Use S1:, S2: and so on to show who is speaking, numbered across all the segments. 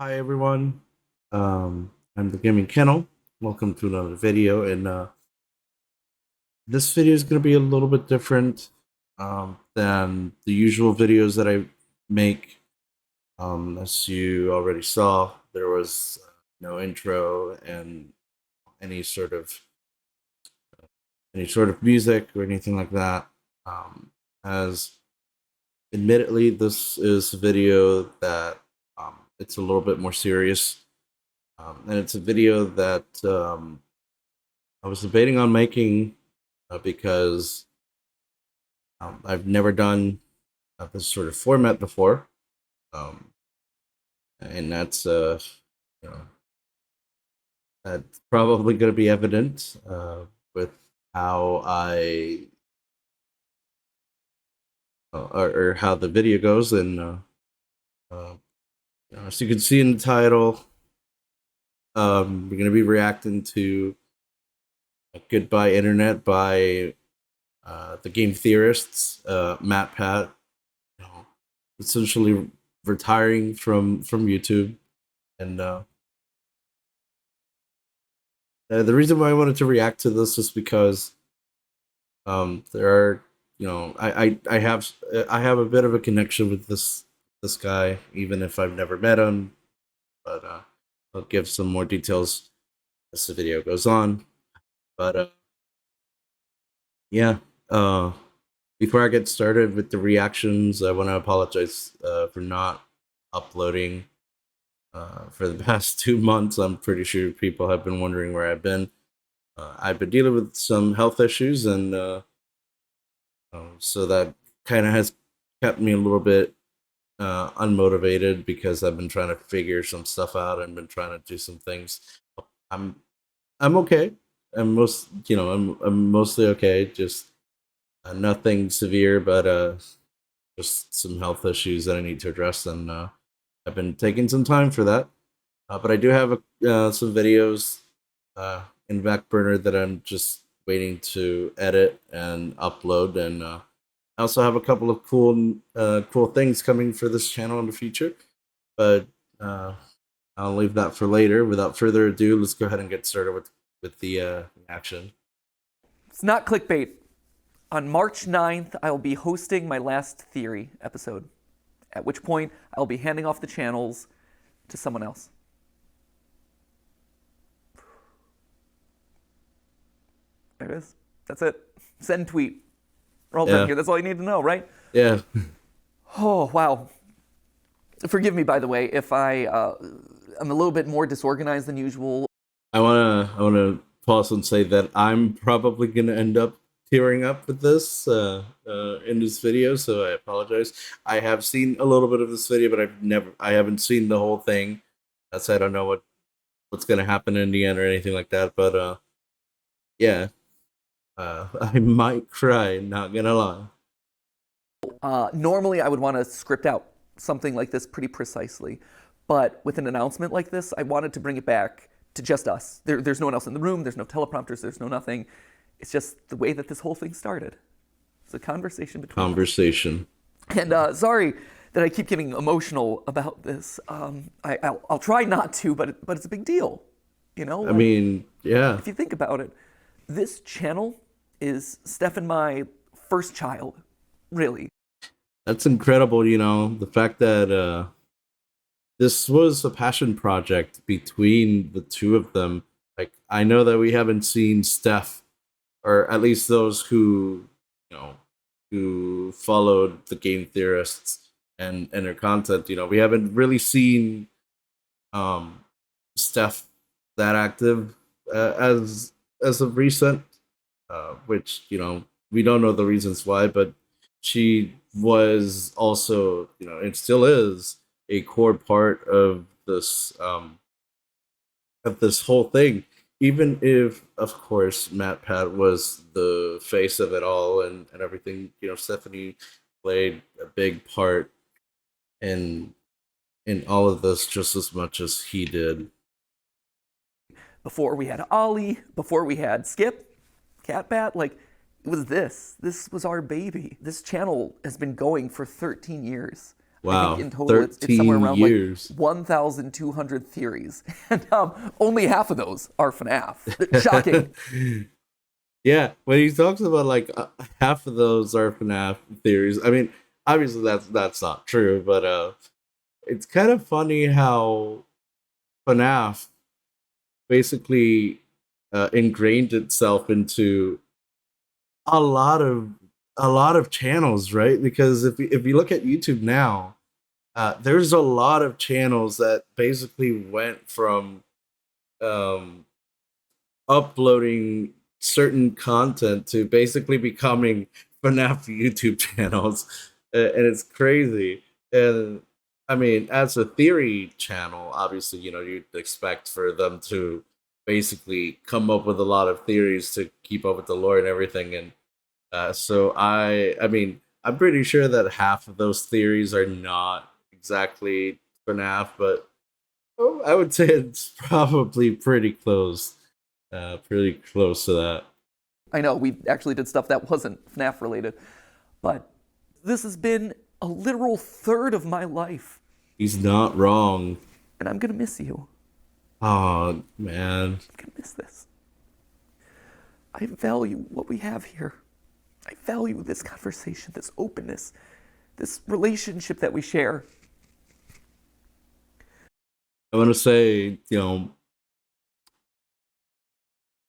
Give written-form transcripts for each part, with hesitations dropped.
S1: Hi everyone, I'm the Gaming Kennel. Welcome to another video, and this video is going to be a little bit different than the usual videos that I make. As you already saw, there was no intro and any sort of any sort of music or anything like that. As admittedly, this is a video that it's a little bit more serious. And it's a video that I was debating on making because I've never done this sort of format before, um, and you know that's probably going to be evident with how I or how the video goes. And uh, as you can see in the title, we're going to be reacting to "Goodbye Internet" by the Game Theorists, MatPat, you know, essentially retiring from YouTube. And the reason why I wanted to react to this is because there are, I have a bit of a connection with this guy, even if I've never met him. But I'll give some more details as the video goes on. But yeah, uh, before I get started with the reactions, I want to apologize for not uploading for the past 2 months. I'm pretty sure people have been wondering where I've been. I've been dealing with some health issues, and so that kind of has kept me a little bit unmotivated because I've been trying to figure some stuff out and been trying to do some things. I'm I'm okay. I'm mostly okay. Just nothing severe, but just some health issues that I need to address, and I've been taking some time for that. But I do have some videos in back burner that I'm just waiting to edit and upload, and I also have a couple of cool things coming for this channel in the future. But uh, I'll leave that for later. Without further ado, let's go ahead and get started with the action.
S2: It's not clickbait. On March 9th, I will be hosting my last Theory episode, at which point I will be handing off the channels to someone else. There it is. That's it. Send tweet. We're all done
S1: Yeah,
S2: here. That's all you need to know, right?
S1: yeah.
S2: Oh, wow. Forgive me, by the way, if I'm a little bit more disorganized than usual.
S1: I wanna pause and say that I'm probably gonna end up tearing up with this in this video, so I apologize. I have seen a little bit of this video, but I haven't seen the whole thing. That's I don't know what's gonna happen in the end or anything like that. But yeah, I might cry. Not gonna lie.
S2: Normally, I would want to script out something like this pretty precisely. But with an announcement like this, I wanted to bring it back to just us. There's no one else in the room, there's no teleprompters, there's no nothing. It's just the way that this whole thing started. It's a conversation between
S1: Conversation.
S2: us. And sorry that I keep getting emotional about this. I'll try not to, but it's a big deal. You know,
S1: I
S2: like,
S1: mean, yeah,
S2: if you think about it, this channel is Steph and my first child, really.
S1: that's incredible. The fact that this was a passion project between the two of them. Like, I know that we haven't seen Steph, or at least those you know, who followed the Game Theorists and their content. We haven't really seen um, Steph that active as of recent, which we don't know the reasons why, but she was also, and still is, a core part of this whole thing. Even if, of course, MatPat was the face of it all and everything, Stephanie played a big part in all of this just as much as he did.
S2: Before we had Ollie, before we had Skip, Catbat, like, it was this. This was our baby. This channel has been going for 13 years. I think
S1: Wow,
S2: in total it's somewhere
S1: 13
S2: around like
S1: years.
S2: 1,200 theories, and only half of those are FNAF. Shocking.
S1: Yeah, when he talks about like half of those are FNAF theories. I mean, obviously that's not true, but it's kind of funny how FNAF basically ingrained itself into a lot of a lot of channels, right? Because if you look at YouTube now, there's a lot of channels that basically went from um, uploading certain content to basically becoming FNAF YouTube channels, and it's crazy. And I mean, as a theory channel, obviously, you'd expect for them to basically come up with a lot of theories to keep up with the lore and everything. And so I mean, I'm pretty sure that half of those theories are not exactly FNAF, but I would say it's probably pretty close to that.
S2: I know we actually did stuff that wasn't FNAF related, but this has been a literal third of my life,
S1: He's not wrong.
S2: and I'm gonna miss you.
S1: Oh man,
S2: I'm gonna miss this. I value what we have here. I value this conversation, this openness, this relationship that we share.
S1: I want to say,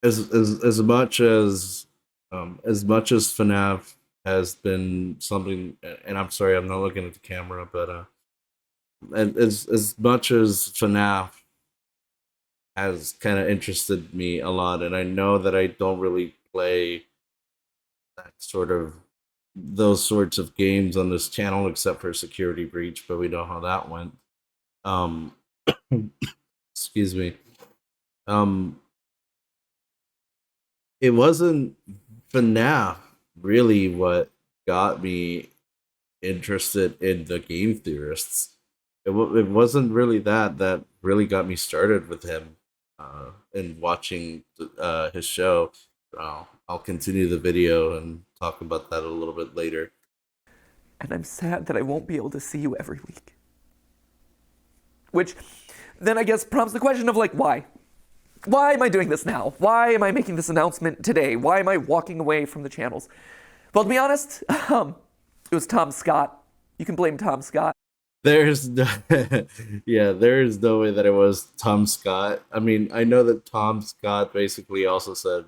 S1: as much as FNAF has been something, and I'm sorry, I'm not looking at the camera, but as much as FNAF has kind of interested me a lot, and I know that I don't really play that sort of those sorts of games on this channel except for Security Breach, but we know how that went. Um, excuse me. Um, it wasn't FNAF really what got me interested in the Game Theorists. It wasn't really that really got me started with him and watching his show. I'll continue the video and talk about that a little bit later.
S2: And I'm sad that I won't be able to see you every week. Which then I guess prompts the question of like, why? Why am I doing this now? Why am I making this announcement today? Why am I walking away from the channels? Well, to be honest, it was Tom Scott. You can blame Tom Scott.
S1: There's no, yeah, there is no way that it was Tom Scott. I mean, I know that Tom Scott basically also said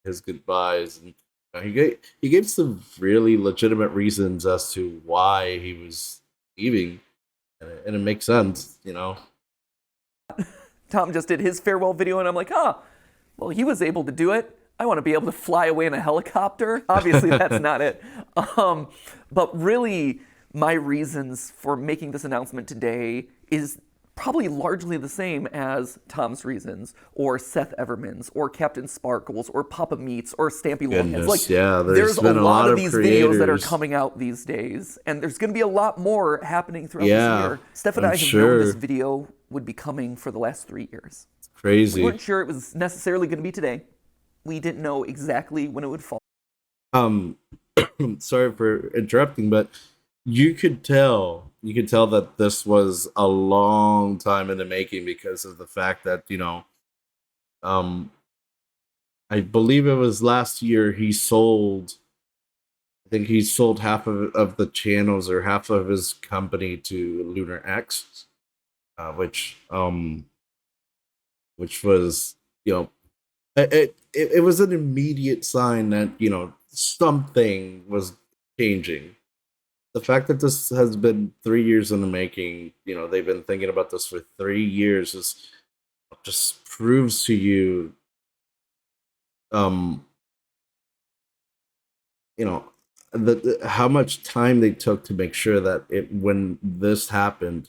S1: his goodbyes, and he gave some really legitimate reasons as to why he was leaving, and it makes sense.
S2: Tom just did his farewell video, and I'm like, well, he was able to do it. I want to be able to fly away in a helicopter. Obviously, that's not it. But really, my reasons for making this announcement today is probably largely the same as Tom's reasons, or Seth Everman's, or Captain Sparkles, or Papa Meats, or Stampy Longheads.
S1: Goodness, yeah, there's
S2: a
S1: been a
S2: lot
S1: lot
S2: of
S1: of
S2: these videos that are
S1: creators.
S2: coming out these days, and there's going to be a lot more happening throughout this
S1: Yeah,
S2: year. Steph and
S1: I'm
S2: I have known this
S1: sure.
S2: video would be coming for the last 3 years. We
S1: Crazy.
S2: weren't sure it was necessarily going to be today. We didn't know exactly when it would fall.
S1: Um, sorry for interrupting, but you could tell that this was a long time in the making because of the fact that um, I believe it was last year he sold. I think he sold half of the channels or half of his company to Lunar X, which was it was an immediate sign that something was changing. The fact that this has been 3 years in the making, they've been thinking about this for 3 years, is just proves to you, um, you know, how much time they took to make sure that when this happened,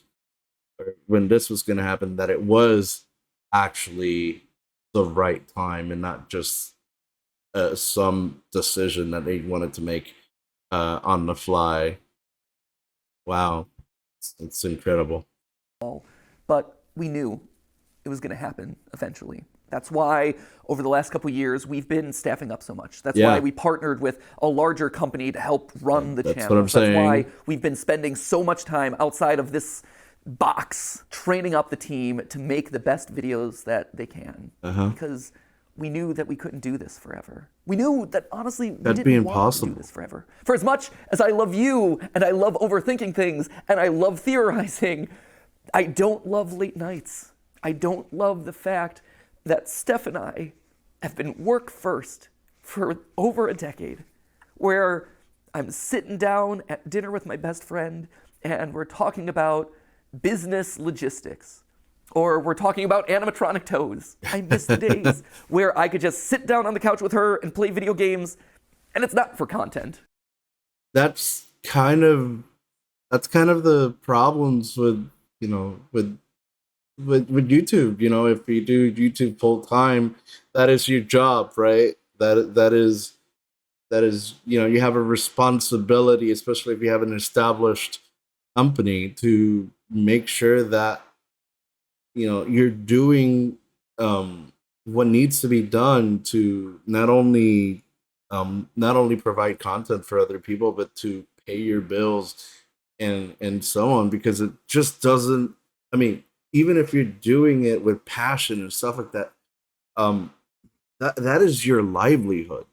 S1: or when this was going to happen, that it was actually the right time and not just some decision that they wanted to make on the fly. Wow, it's incredible.
S2: But we knew it was going to happen eventually. That's why over the last couple of years we've been staffing up so much. That's
S1: Yeah.
S2: why we partnered with a larger company to help run the
S1: That's
S2: channel.
S1: what I'm
S2: That's why
S1: saying.
S2: we've been spending so much time outside of this box training up the team to make the best videos that they can. Because we knew that we couldn't do this forever. We knew that honestly we
S1: That'd be
S2: didn't want to
S1: impossible.
S2: do this forever. For as much as I love you and I love overthinking things and I love theorizing, I don't love late nights. I don't love the fact that Steph and I have been work first for over a decade, where I'm sitting down at dinner with my best friend and we're talking about business logistics, or we're talking about animatronic toes. I miss the days where I could just sit down on the couch with her and play video games, and it's not for content.
S1: That's kind of the problems with with YouTube. If you do YouTube full time, that is your job, right? That is you have a responsibility, especially if you have an established company, to make sure that you're doing what needs to be done to not only provide content for other people, but to pay your bills and so on. Because it just doesn't. I mean, even if you're doing it with passion and stuff like that, um, that is your livelihood,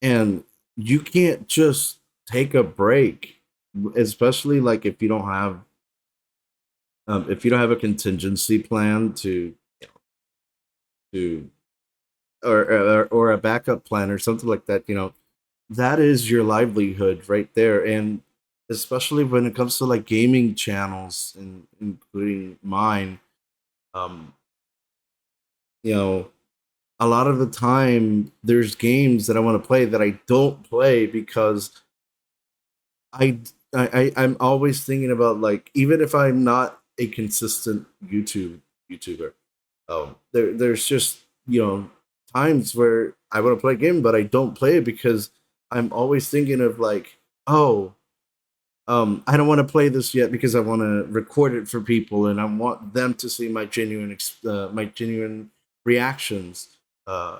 S1: and you can't just take a break, especially like if you don't have a contingency plan to or a backup plan or something like that. That is your livelihood right there. And especially when it comes to like gaming channels, and including mine, um you know a lot of the time there's games that I want to play that I don't play because I'm always thinking about, like, even if I'm not a consistent YouTuber, there's just times where I want to play a game but I don't play it because I'm always thinking of, like, oh, I don't want to play this yet because I want to record it for people and I want them to see my genuine reactions. Uh,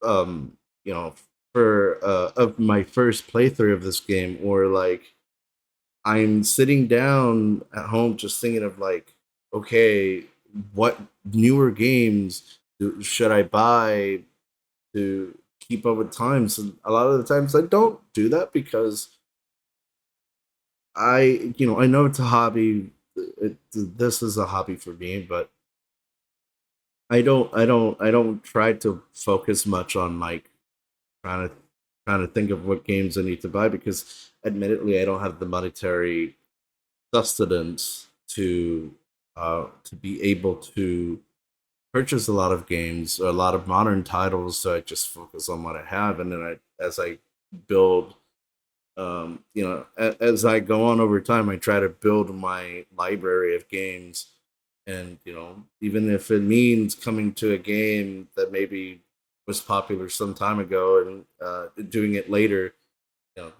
S1: um, you know, for of my first playthrough of this game, or like I'm sitting down at home just thinking of, like, okay, what newer games should I buy to keep up with times? And a lot of the times I don't do that because I know it's a hobby. This is a hobby for me, but I don't try to focus much on, like, trying to think of what games I need to buy, because admittedly I don't have the monetary sustenance to be able to purchase a lot of games or a lot of modern titles. So I just focus on what I have, and then as I build, as I go on over time, I try to build my library of games. And even if it means coming to a game that maybe was popular some time ago and doing it later, then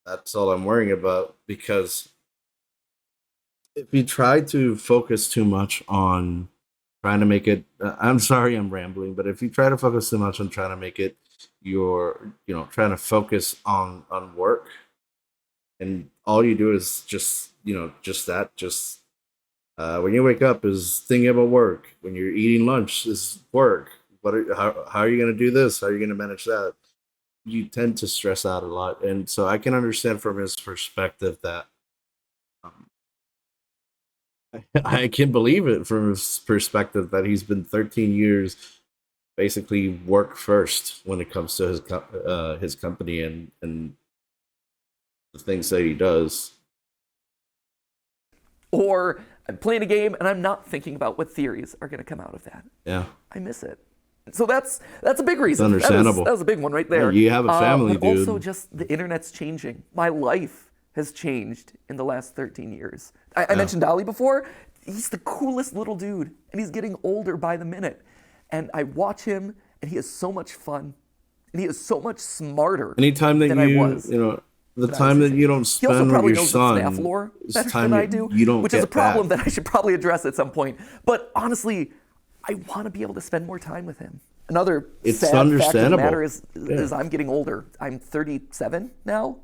S1: that's all I'm worrying about. Because if you try to focus too much on trying to make it, I'm sorry I'm rambling, but if you try to focus too much on trying to make it trying to focus on work, and all you do is just when you wake up is thinking about work. When you're eating lunch is work. How are you going to do this? How are you going to manage that? You tend to stress out a lot. And so I can understand from his perspective that, um, I can believe it from his perspective that he's been 13 years basically work first when it comes to his company and the things that he does.
S2: Or I'm playing a game and I'm not thinking about what theories are going to come out of that.
S1: Yeah.
S2: I miss it. So that's a big reason.
S1: It's understandable.
S2: That was a big one right there.
S1: Yeah, you have a family,
S2: but also
S1: dude.
S2: just the internet's changing. My life has changed in the last 13 years. I mentioned Dolly before. He's the coolest little dude, and he's getting older by the minute. And I watch him, and he is so much fun, and he is so much smarter
S1: Anytime that
S2: than I was.
S1: The time that you don't
S2: He also
S1: spend with
S2: probably
S1: your
S2: knows
S1: son
S2: the FNAF lore
S1: is
S2: better
S1: time
S2: than I
S1: that
S2: do,
S1: you don't
S2: which is a
S1: get
S2: problem
S1: back.
S2: that I should probably address at some point. But honestly, I want to be able to spend more time with him. Another
S1: It's
S2: sad fact of the
S1: understandable.
S2: matter
S1: Yeah.
S2: is I'm getting older. I'm 37 now.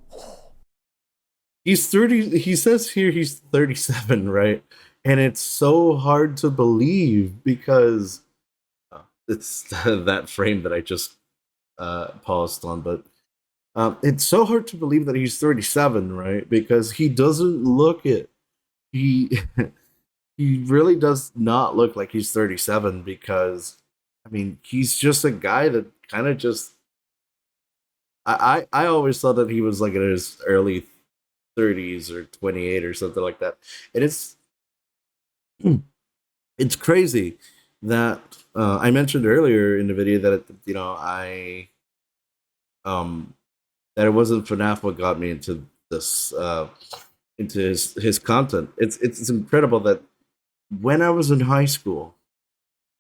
S1: He's 30. He says here he's 37, right? And it's so hard to believe because it's that frame that I just paused on. But it's so hard to believe that he's 37, right? Because he doesn't look it. He he really does not look like he's 37 because I mean he's just a guy that kind of just I always thought that he was like in his early 30s or 28 or something like that. And it's crazy that I mentioned earlier in the video that I that it wasn't FNAF what got me into this into his content. It's incredible that when I was in high school,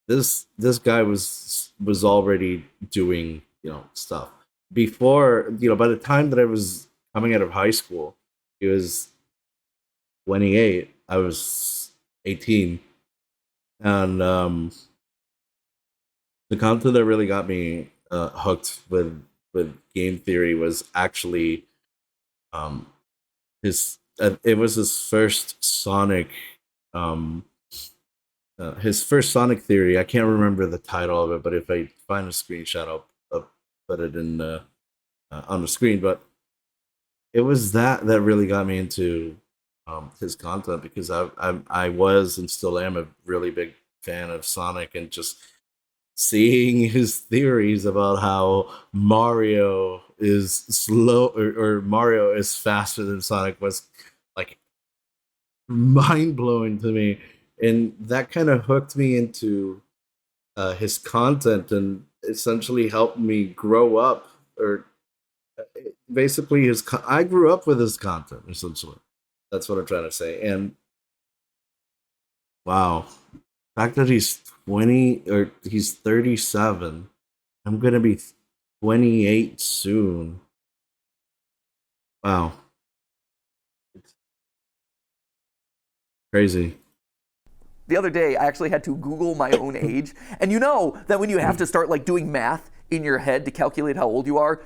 S1: this guy was already doing stuff before by the time that I was coming out of high school. He was 28. I was 18, and the content that really got me hooked with game theory was actually um, his. It was um, his first Sonic theory. I can't remember the title of it, but if I find a screenshot, I'll put it in on the screen. But it was that really got me into his content because I was and still am a really big fan of Sonic, and just seeing his theories about how Mario is slow or Mario is faster than Sonic was like mind blowing to me, and that kind of hooked me into his content and essentially helped me grow up. Or basically, I grew up with his content. Essentially, that's what I'm trying to say. And wow, the fact that he's 20 or he's 37, I'm gonna be 28 soon. Wow, it's crazy.
S2: The other day, I actually had to Google my own age. And you know that when you have to start like doing math in your head to calculate how old you are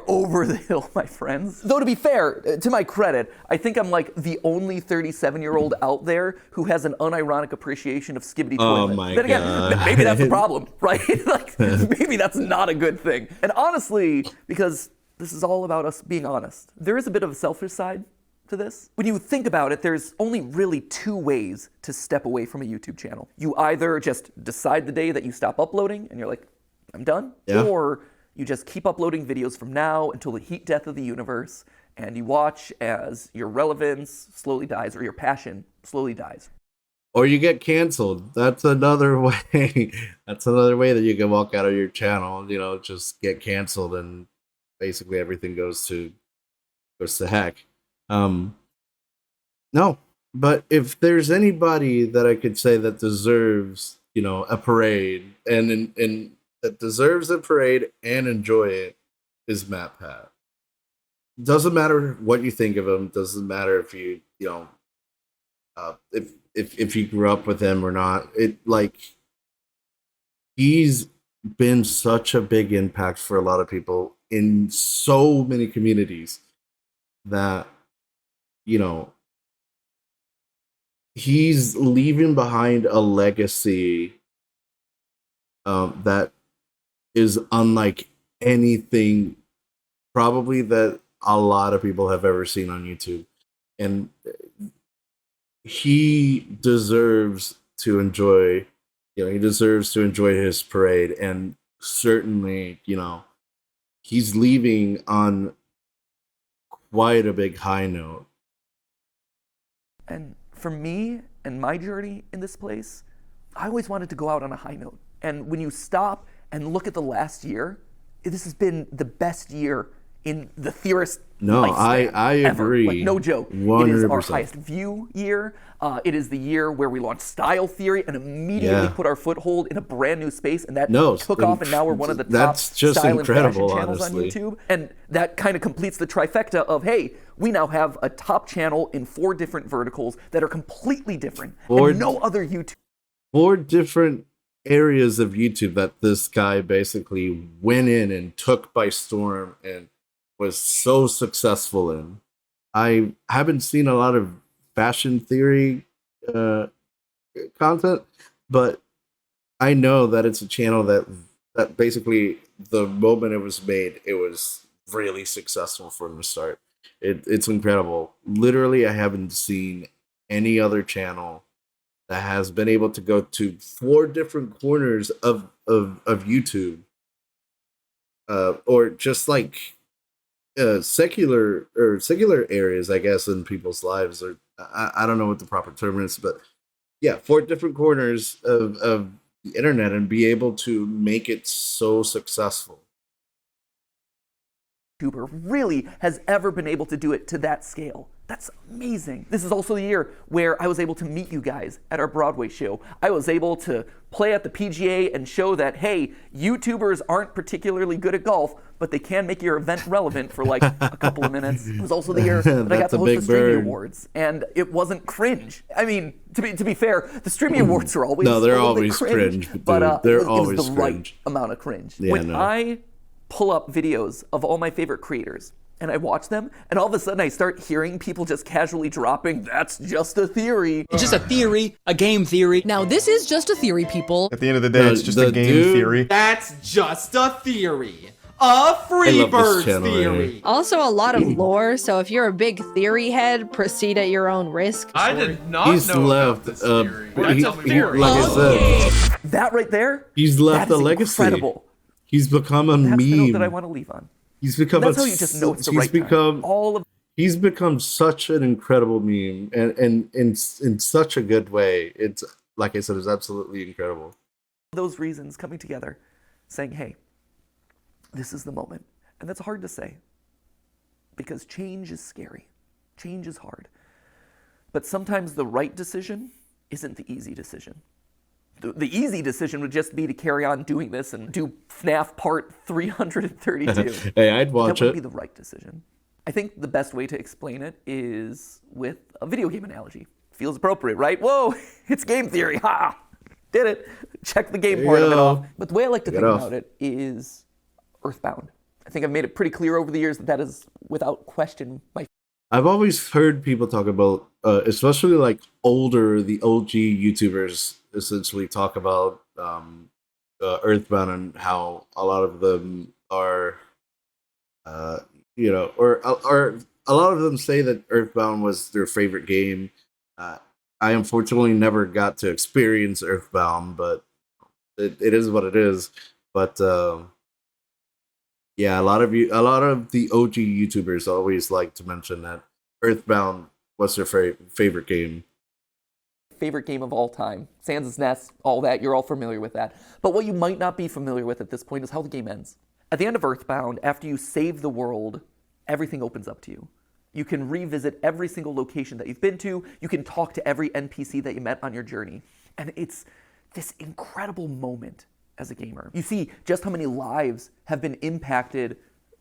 S2: over the hill, my friends. Though to be fair, to my credit, I think I'm like the only 37-year-old out there who has an unironic appreciation of Skibbity
S1: Oh
S2: Toilet.
S1: my
S2: Then again,
S1: God.
S2: maybe that's the problem, right? Like maybe that's not a good thing. And honestly, because this is all about us being honest, there is a bit of a selfish side to this. When you think about it, there's only really two ways to step away from a YouTube channel. You either just decide the day that you stop uploading and you're like, I'm done,
S1: Yeah.
S2: or you just keep uploading videos from now until the heat death of the universe, and you watch as your relevance slowly dies or your passion slowly dies.
S1: Or you get canceled. That's another way. That's another way that you can walk out of your channel. Just get canceled, and basically everything goes to heck. No, but if there's anybody that I could say that deserves, a parade and that deserves a parade and enjoy it, is MatPat. Doesn't matter what you think of him. Doesn't matter if if you grew up with him or not. He's been such a big impact for a lot of people in so many communities that you know he's leaving behind a legacy that is unlike anything probably that a lot of people have ever seen on YouTube. And he deserves to enjoy, he deserves to enjoy his parade. And certainly, he's leaving on quite a big high note.
S2: And for me and my journey in this place, I always wanted to go out on a high note. And when you stop and look at the last year, this has been the best year in the theorist lifespan
S1: I
S2: ever.
S1: agree.
S2: Like, no joke.
S1: 100%.
S2: It is our highest view year. It is the year where we launched style theory and immediately put our foothold in a brand new space, and that took off, and now we're one of the top style and fashion channels on YouTube. And that kind of completes the trifecta of, hey, we now have a top channel in 4 different verticals that are completely different, and no other YouTube.
S1: 4 different areas of YouTube that this guy basically went in and took by storm and was so successful in. I haven't seen a lot of fashion theory uh, content, but I know that it's a channel that basically the moment it was made, it was really successful from the start. It's incredible. Literally, I haven't seen any other channel that has been able to go to four different corners of YouTube, or just like secular areas, I guess, in people's lives, or I don't know what the proper term is, but yeah, four different corners of the internet and be able to make it so successful.
S2: YouTuber really has ever been able to do it to that scale. That's amazing. This is also the year where I was able to meet you guys at our Broadway show. I was able to play at the PGA and show that, hey, YouTubers aren't particularly good at golf, but they can make your event relevant for like a couple of minutes. It was also the year that I got to host the Streamy Awards, and it wasn't cringe. I mean, to be fair, the Streamy Awards are always
S1: they're always cringe,
S2: but
S1: they're
S2: always the right amount of cringe.
S1: Yeah,
S2: when I pull up videos of all my favorite creators and I watch them, and all of a sudden I start hearing people just casually dropping, "That's just a theory."
S3: It's just a theory, a game theory.
S4: Now, this is just a theory, people.
S5: At the end of the day, it's just a game theory.
S3: That's just a theory. A Freebirds theory.
S4: Also, a lot of lore, so if you're a big theory head, proceed at your own risk.
S6: I did not know
S1: left
S6: about this theory. That's a theory.
S1: like I said,
S2: That right there,
S1: he's left
S2: that
S1: a
S2: is
S1: legacy.
S2: incredible.
S1: He's become a
S2: That's the note
S1: meme.
S2: that I want to leave on.
S1: He's become
S2: That's how you just know it's the right time. All of
S1: he's become such an incredible meme, and in such a good way. It's like I said, it's absolutely incredible.
S2: those reasons coming together, saying, hey, this is the moment. And that's hard to say because change is scary. Change is hard. But sometimes the right decision isn't the easy decision. The easy decision would just be to carry on doing this and do FNAF Part 332.
S1: Hey, I'd watch
S2: that would
S1: it.
S2: be the right decision. I think the best way to explain it is with a video game analogy. Feels appropriate, right? Whoa, it's game theory. Ha! Did it. Check the game part of it off. But the way I like to think about it is Earthbound. I think I've made it pretty clear over the years that that is, without question, my
S1: I've always heard people talk about, especially like the OG YouTubers, essentially talk about Earthbound and how a lot of them are, or a lot of them say that Earthbound was their favorite game. I unfortunately never got to experience Earthbound, but it is what it is. But yeah, a lot of the OG YouTubers always like to mention that Earthbound was their favorite game.
S2: favorite game of all time. Sans' Nest, all that, you're all familiar with that. But what you might not be familiar with at this point is how the game ends. At the end of Earthbound, after you save the world, everything opens up to you. You can revisit every single location that you've been to. You can talk to every NPC that you met on your journey. And it's this incredible moment as a gamer. You see just how many lives have been impacted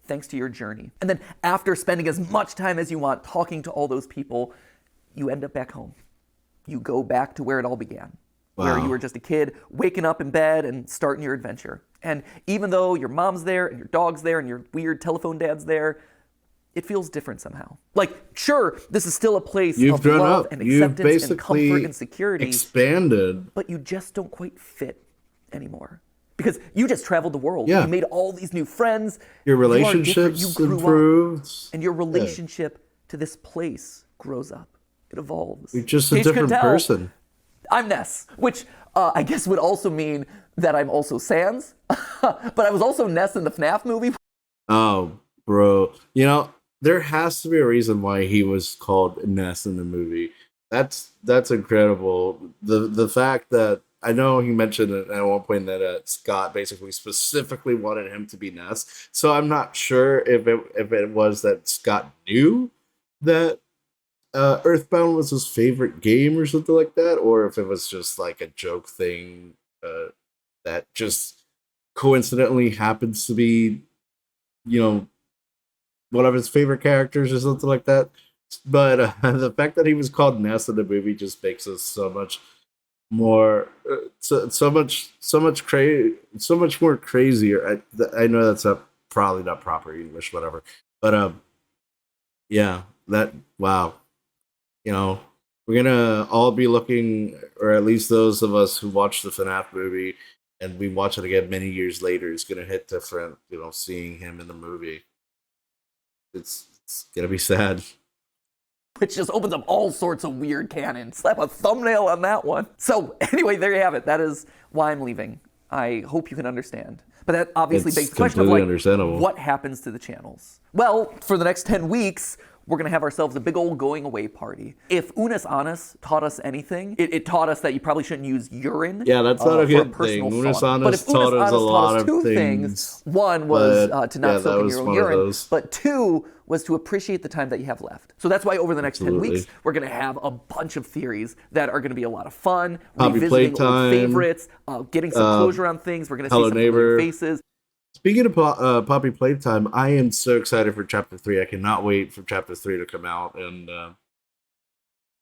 S2: thanks to your journey. And then after spending as much time as you want talking to all those people, you end up back home. You go back to where it all began, where you were just a kid waking up in bed and starting your adventure. And even though your mom's there and your dog's there and your weird telephone dad's there, it feels different somehow. Like, sure, this is still a place of love and acceptance and comfort and security.
S1: Expanded.
S2: But you just don't quite fit anymore. Because you just traveled the world.
S1: Yeah.
S2: You made all these new friends.
S1: Your relationships improved.
S2: And your relationship to this place grows up. It evolves.
S1: You're just a different person.
S2: I'm Ness, which I guess would also mean that I'm also Sans. But I was also Ness in the FNAF movie.
S1: Oh, bro. You know, there has to be a reason why he was called Ness in the movie. That's incredible. The fact that I know he mentioned it at one point that Scott basically specifically wanted him to be Ness. So I'm not sure if it was that Scott knew that Earthbound was his favorite game or something like that, or if it was just like a joke thing that just coincidentally happens to be, one of his favorite characters or something like that. But the fact that he was called Ness in the movie just makes us so much more so much more crazier. I know that's probably not proper English, whatever, but yeah, that wow, we're gonna all be looking, or at least those of us who watched the FNAF movie and we watch it again many years later, is gonna hit different. Seeing him in the movie, it's gonna be sad.
S2: Which just opens up all sorts of weird canon. Slap a thumbnail on that one. So anyway, there you have it. That is why I'm leaving. I hope you can understand. But that obviously begs the question of what happens to the channels? Well, for the next 10 weeks, we're going to have ourselves a big old going away party. If Unis Annus taught us anything, it taught us that you probably shouldn't use urine.
S1: Yeah, that's not a good thing. Unis Annus taught us a lot of two things.
S2: One was to not soak in your own urine, but two was to appreciate the time that you have left. So that's why over the next 10 weeks, we're going to have a bunch of theories that are going to be a lot of fun, revisiting old favorites, getting some closure on things. We're going to see some familiar faces.
S1: Speaking of Poppy Playtime, I am so excited for Chapter 3. I cannot wait for Chapter 3 to come out. And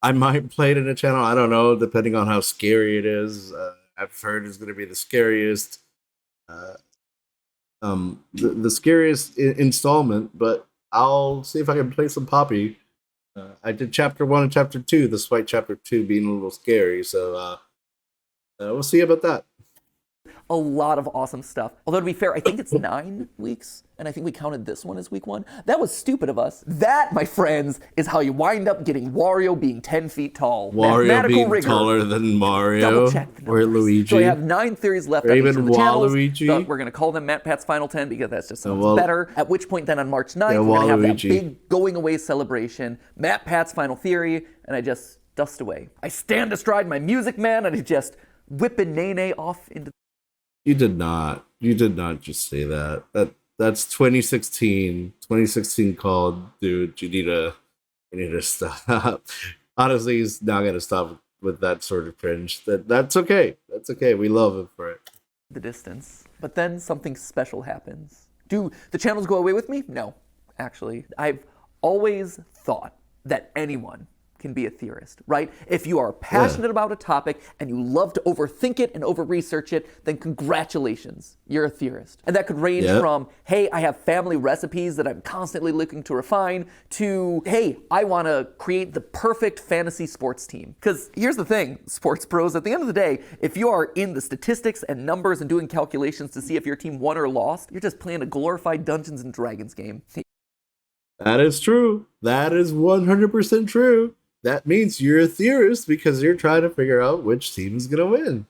S1: I might play it in a channel. I don't know, depending on how scary it is. I've heard it's going to be the scariest the scariest installment, but I'll see if I can play some Poppy. I did Chapter 1 and Chapter 2, despite Chapter 2 being a little scary. So we'll see about that.
S2: A lot of awesome stuff. Although to be fair, I think it's 9 weeks, and I think we counted this one as week 1. That was stupid of us. That, my friends, is how you wind up getting Wario being 10 feet tall.
S1: Wario being taller than Mario or Luigi.
S2: So I have 9 theories left on each of the channels. So we're going to call them MatPat's Final 10 because that just sounds better. At which point then on March 9th, we're going to have that big going away celebration. MatPat's Final Theory, and I just dust away. I stand astride my Music Man, and I just whip a Nene off into.
S1: You did not. You did not just say that. That's 2016. 2016 called, dude. You need to stop. Honestly, he's not gonna stop with that sort of cringe. That's okay. That's okay. We love him for it.
S2: The distance. But then something special happens. Do the channels go away with me? No, actually. I've always thought that anyone can be a theorist, right? If you are passionate about a topic and you love to overthink it and over-research it, then congratulations, you're a theorist. And that could range from, hey, I have family recipes that I'm constantly looking to refine, to, hey, I want to create the perfect fantasy sports team. Because here's the thing, sports pros, at the end of the day, if you are in the statistics and numbers and doing calculations to see if your team won or lost, you're just playing a glorified Dungeons and Dragons game.
S1: That is true. That is 100% true. That means you're a theorist because you're trying to figure out which team is going to win.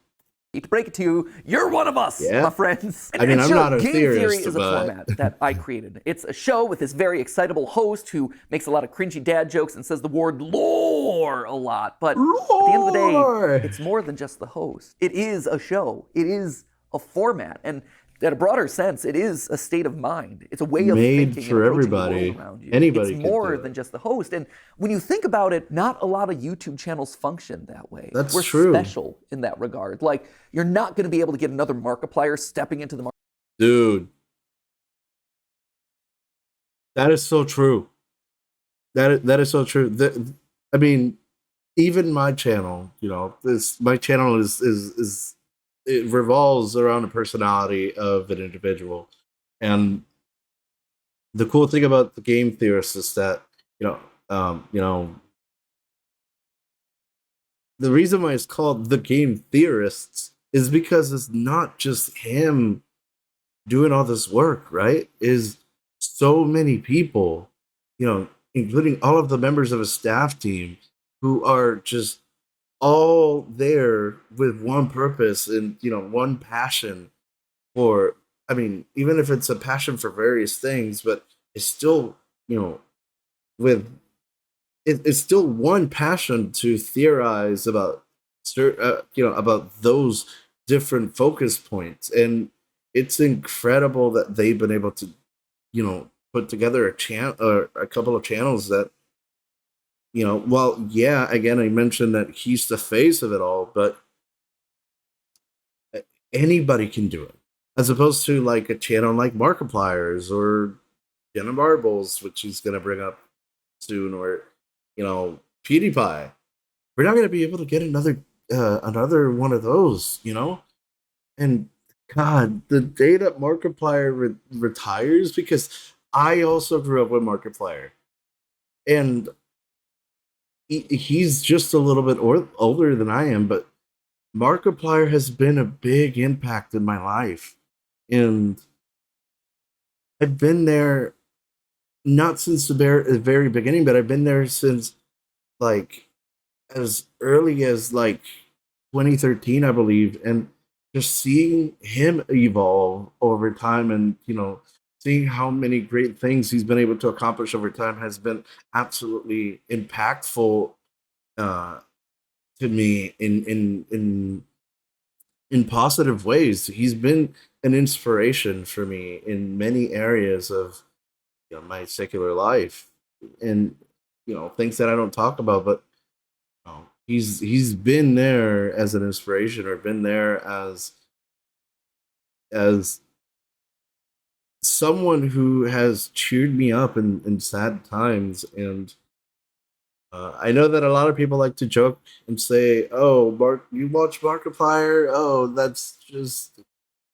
S2: To break it to you, you're one of us, my friends.
S1: And, I'm not a
S2: Game
S1: theorist,
S2: Theory is a format that I created. It's a show with this very excitable host who makes a lot of cringy dad jokes and says the word lore a lot. But at the end of the day, it's more than just the host. It is a show. It is a format. And in a broader sense, it is a state of mind. It's a way of thinking
S1: for
S2: and
S1: everybody.
S2: The world around you.
S1: Anybody
S2: it's more than just the host. And when you think about it, not a lot of YouTube channels function that way.
S1: We're true.
S2: Special in that regard. Like, you're not going to be able to get another Markiplier stepping into the market.
S1: Dude. That is so true. That is so true. I mean, even my channel, my channel is it revolves around the personality of an individual. And the cool thing about the Game Theorists is that, the reason why it's called the Game Theorists is because it's not just him doing all this work, right? Is so many people, including all of the members of a staff team who are just all there with one purpose and one passion for, even if it's a passion for various things, but it's still it's still one passion to theorize about about those different focus points. And it's incredible that they've been able to put together a couple of channels that again, I mentioned that he's the face of it all, but anybody can do it. As opposed to like a channel like Markiplier's or Jenna Marbles, which he's going to bring up soon, or, PewDiePie. We're not going to be able to get another another one of those, And God, the day that Markiplier retires, because I also grew up with Markiplier, and he's just a little bit older than I am, but Markiplier has been a big impact in my life, and I've been there not since the very beginning, but I've been there since like as early as like 2013, I believe, and just seeing him evolve over time, and seeing how many great things he's been able to accomplish over time has been absolutely impactful uh, to me in positive ways. He's been an inspiration for me in many areas of my secular life, and things that I don't talk about, but he's been there as an inspiration, or been there as someone who has cheered me up in sad times. And I know that a lot of people like to joke and say, "Oh, Mark, you watch Markiplier? Oh, that's just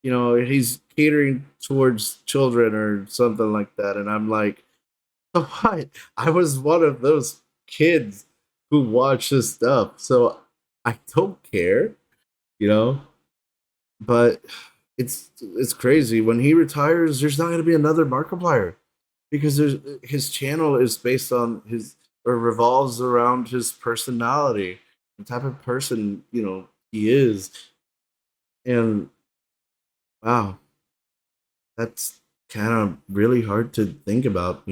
S1: he's catering towards children or something like that." And I'm like, what? I was one of those kids who watched this stuff, so I don't care, you know. But it's crazy. When he retires, there's not going to be another Markiplier, because his channel is based on his, or revolves around his personality, the type of person he is. And wow, that's kind of really hard to think about.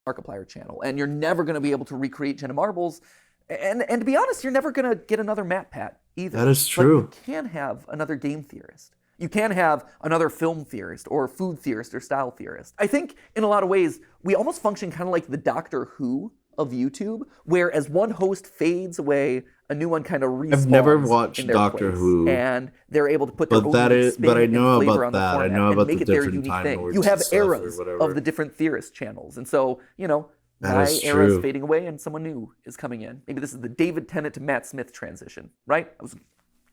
S2: Markiplier channel, and you're never going to be able to recreate Jenna Marbles, and to be honest, you're never going to get another MatPat either.
S1: That is true.
S2: But you can have another game theorist. You can have another film theorist, or food theorist, or style theorist. I think in a lot of ways we almost function kind of like the Doctor Who of YouTube, where as one host fades away, a new one kind of respawns.
S1: I've never watched
S2: in their
S1: Doctor
S2: place,
S1: Who,
S2: and they're able to put their own spin
S1: but I
S2: and
S1: know
S2: flavor
S1: about
S2: on the
S1: that. I
S2: format
S1: know about
S2: and make
S1: the
S2: it their
S1: different
S2: unique
S1: Time
S2: thing.
S1: Lords
S2: You have
S1: and stuff, or
S2: eras
S1: whatever.
S2: of the different theorist channels, and so
S1: That
S2: my
S1: is
S2: era is
S1: true.
S2: fading away and someone new is coming in. Maybe this is the David Tennant to Matt Smith transition, right? That was a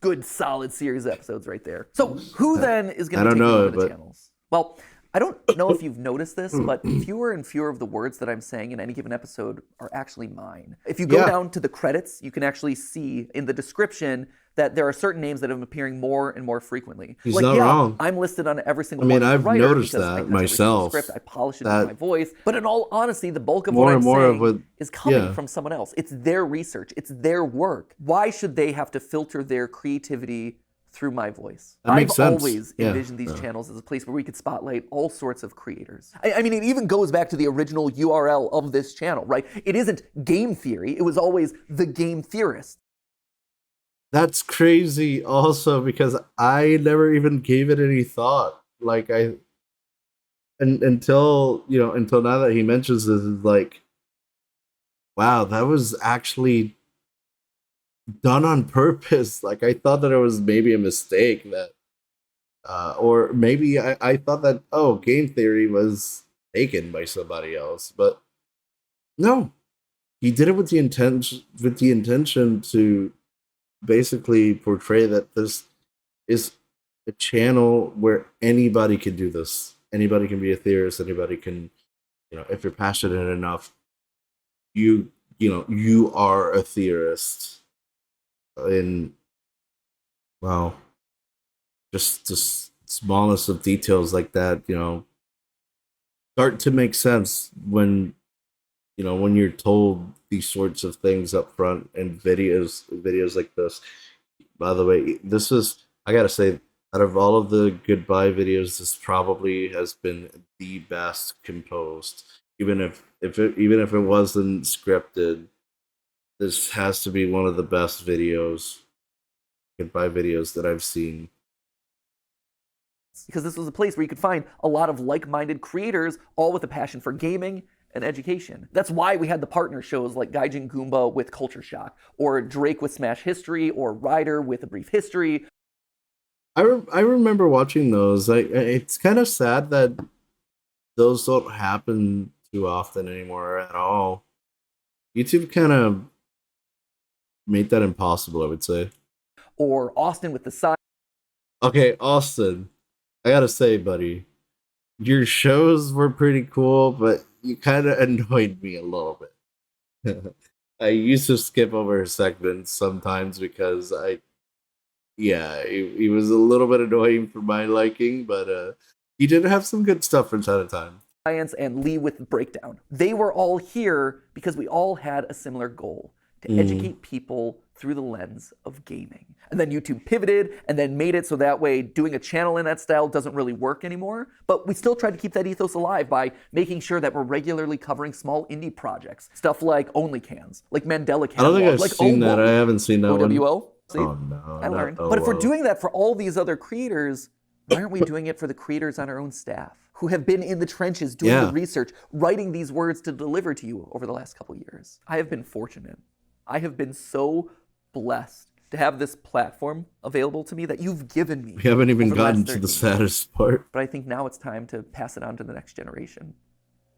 S2: good, solid series of episodes right there. So who then is going
S1: I
S2: to
S1: don't
S2: take
S1: know,
S2: over the
S1: but-
S2: channels? Well, I don't know if you've noticed this, but fewer and fewer of the words that I'm saying in any given episode are actually mine. If you go
S1: Yeah.
S2: down to the credits, you can actually see in the description that there are certain names that have been appearing more and more frequently.
S1: He's
S2: like,
S1: not
S2: yeah,
S1: wrong.
S2: I'm listed on every single
S1: I mean,
S2: one as the
S1: I've
S2: writer
S1: noticed
S2: because I
S1: that
S2: touch every single
S1: myself,
S2: script, I polish it
S1: that-
S2: with my voice. But in all honesty, the bulk of
S1: More
S2: what I'm
S1: and more of
S2: saying
S1: what-
S2: is coming
S1: yeah.
S2: from someone else. It's their research. It's their work. Why should they have to filter their creativity through my voice?
S1: That makes
S2: I've
S1: sense.
S2: always
S1: Yeah.
S2: envisioned these channels as a place where we could spotlight all sorts of creators. I mean, it even goes back to the original URL of this channel, right? It isn't Game Theory. It was always the Game Theorists.
S1: That's crazy also, because I never even gave it any thought. Like until now that he mentions this, is like, wow, that was actually done on purpose. Like, I thought that it was maybe a mistake, that or maybe I thought that, oh, Game Theory was taken by somebody else, but no, he did it with the intention to basically portray that this is a channel where anybody can do this. Anybody can be a theorist. Anybody can, if you're passionate enough, you are a theorist. And wow, just the smallest of details like that, start to make sense when you're told these sorts of things up front in videos like this. By the way, I gotta say, out of all of the goodbye videos, this probably has been the best composed. Even if it wasn't scripted, this has to be one of the best goodbye videos that I've seen.
S2: Because this was a place where you could find a lot of like-minded creators, all with a passion for gaming and education. That's why we had the partner shows like Gaijin Goomba with Culture Shock, or Drake with Smash History, or Ryder with A Brief History.
S1: I remember watching those. It's kind of sad that those don't happen too often anymore at all. YouTube kind of made that impossible, I would say.
S2: Or Austin with the side.
S1: Okay, Austin, I gotta say, buddy, your shows were pretty cool, but you kind of annoyed me a little bit. I used to skip over segments sometimes because he was a little bit annoying for my liking, but he did have some good stuff from time to time.
S2: Science and Lee with the breakdown. They were all here because we all had a similar goal, to educate people through the lens of gaming. And then YouTube pivoted and then made it so that way doing a channel in that style doesn't really work anymore. But we still tried to keep that ethos alive by making sure that we're regularly covering small indie projects. Stuff like OnlyCans, like Mandela Catalog,
S1: I don't think I've
S2: like
S1: seen that. I haven't seen that one.
S2: OWO. See?
S1: Oh no.
S2: I learned. But if we're doing that for all these other creators, why aren't we doing it for the creators on our own staff who have been in the trenches doing the research, writing these words to deliver to you over the last couple years? I have been fortunate. I have been so blessed to have this platform available to me that you've given me.
S1: We haven't even
S2: over
S1: gotten
S2: last
S1: to the
S2: 13 years.
S1: saddest part.
S2: But I think now it's time to pass it on to the next generation.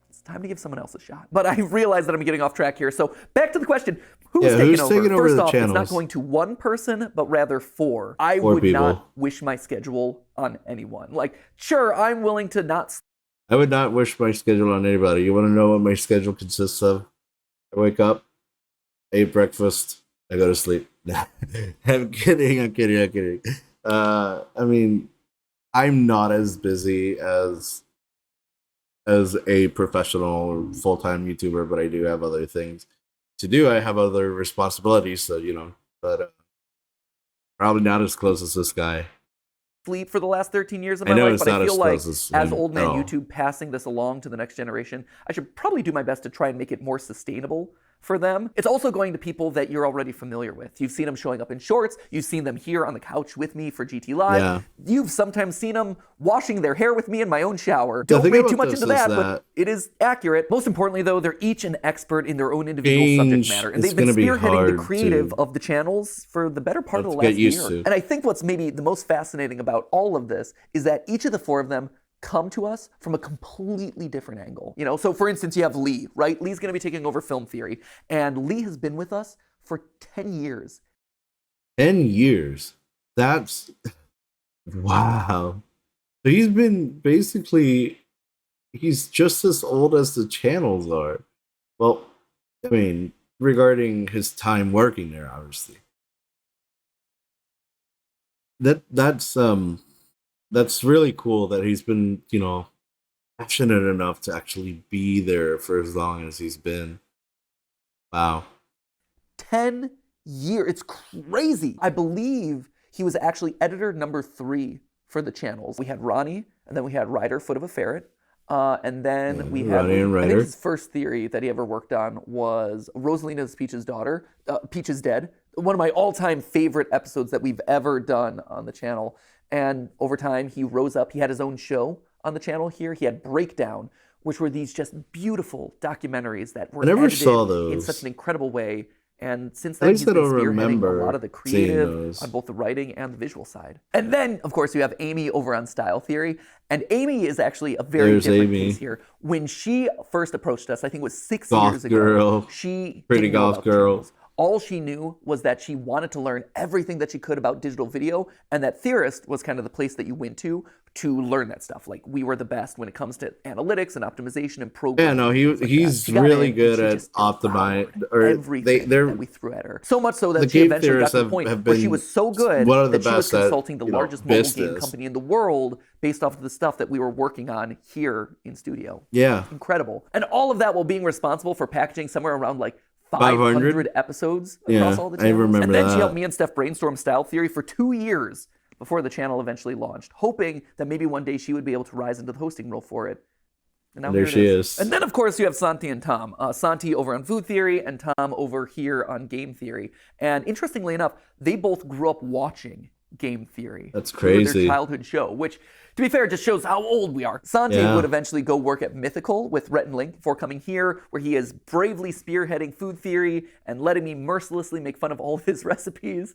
S2: It's time to give someone else a shot. But I realize that I'm getting off track here. So back to the question, who's taking over? First off, it's not going to one person, but rather four. I would not wish my schedule on anyone. Like, sure, I'm willing to not.
S1: I would not wish my schedule on anybody. You want to know what my schedule consists of? I wake up, I eat breakfast, I go to sleep. I'm kidding. I mean, I'm not as busy as a professional or full-time YouTuber, but I do have other things to do. I have other responsibilities, so but probably not as close as this guy.
S2: Sleep for the last 13 years of my life, but I feel like as old man
S1: no.
S2: YouTube passing this along to the next generation, I should probably do my best to try and make it more sustainable for them. It's also going to people that you're already familiar with. You've seen them showing up in shorts. You've seen them here on the couch with me for GT Live.
S1: Yeah.
S2: You've sometimes seen them washing their hair with me in my own shower. Don't read too much into that, but it is accurate. Most importantly, though, they're each an expert in their own individual subject matter. And they've been spearheading the creative of the channels for the better part of the last year. And I think what's maybe the most fascinating about all of this is that each of the four of them come to us from a completely different angle. So for instance, you have Lee, right? Lee's going to be taking over film theory, and Lee has been with us for 10 years.
S1: 10 years? That's wow. So he's been he's just as old as the channels are. Well, I mean, regarding his time working there, obviously. That's really cool that he's been, passionate enough to actually be there for as long as he's been. Wow.
S2: 10 years. It's crazy. I believe he was actually editor number 3 for the channels. We had Ronnie, and then we had Ryder, Foot of a Ferret. And then we had, I think his first theory that he ever worked on was Rosalina's Peach's daughter, Peach is Dead. One of my all-time favorite episodes that we've ever done on the channel. And over time, he rose up. He had his own show on the channel here. He had Breakdown, which were these just beautiful documentaries that were edited in such an incredible way. And since then, he's been spearheading a lot of the creative on both the writing and the visual side. And then, of course, you have Amy over on Style Theory. And Amy is actually a very different case here. When she first approached us, I think it was 6 years ago, she
S1: pretty goth girl.
S2: All she knew was that she wanted to learn everything that she could about digital video, and that Theorist was kind of the place that you went to learn that stuff. Like, we were the best when it comes to analytics and optimization and programming.
S1: Yeah, no, he's really good at optimizing
S2: everything that we threw at her. So much so that she eventually got to the point where she was so good that she was consulting the largest mobile game company in the world based off of the stuff that we were working on here in studio.
S1: Yeah.
S2: Incredible. And all of that while being responsible for packaging somewhere around like 500 episodes across all the channels.
S1: I remember
S2: and then
S1: that.
S2: she helped me and Steph brainstorm Style Theory for 2 years before the channel eventually launched, hoping that maybe one day she would be able to rise into the hosting role for it. And now
S1: there she is.
S2: And then, of course, you have Santi and Tom. Santi over on Food Theory and Tom over here on Game Theory. And interestingly enough, they both grew up watching Game Theory.
S1: That's
S2: Through their
S1: crazy.
S2: childhood show, which, to be fair, just shows how old we are. Santi
S1: Yeah.
S2: would eventually go work at Mythical with Rhett and Link before coming here, where he is bravely spearheading food theory and letting me mercilessly make fun of all of his recipes.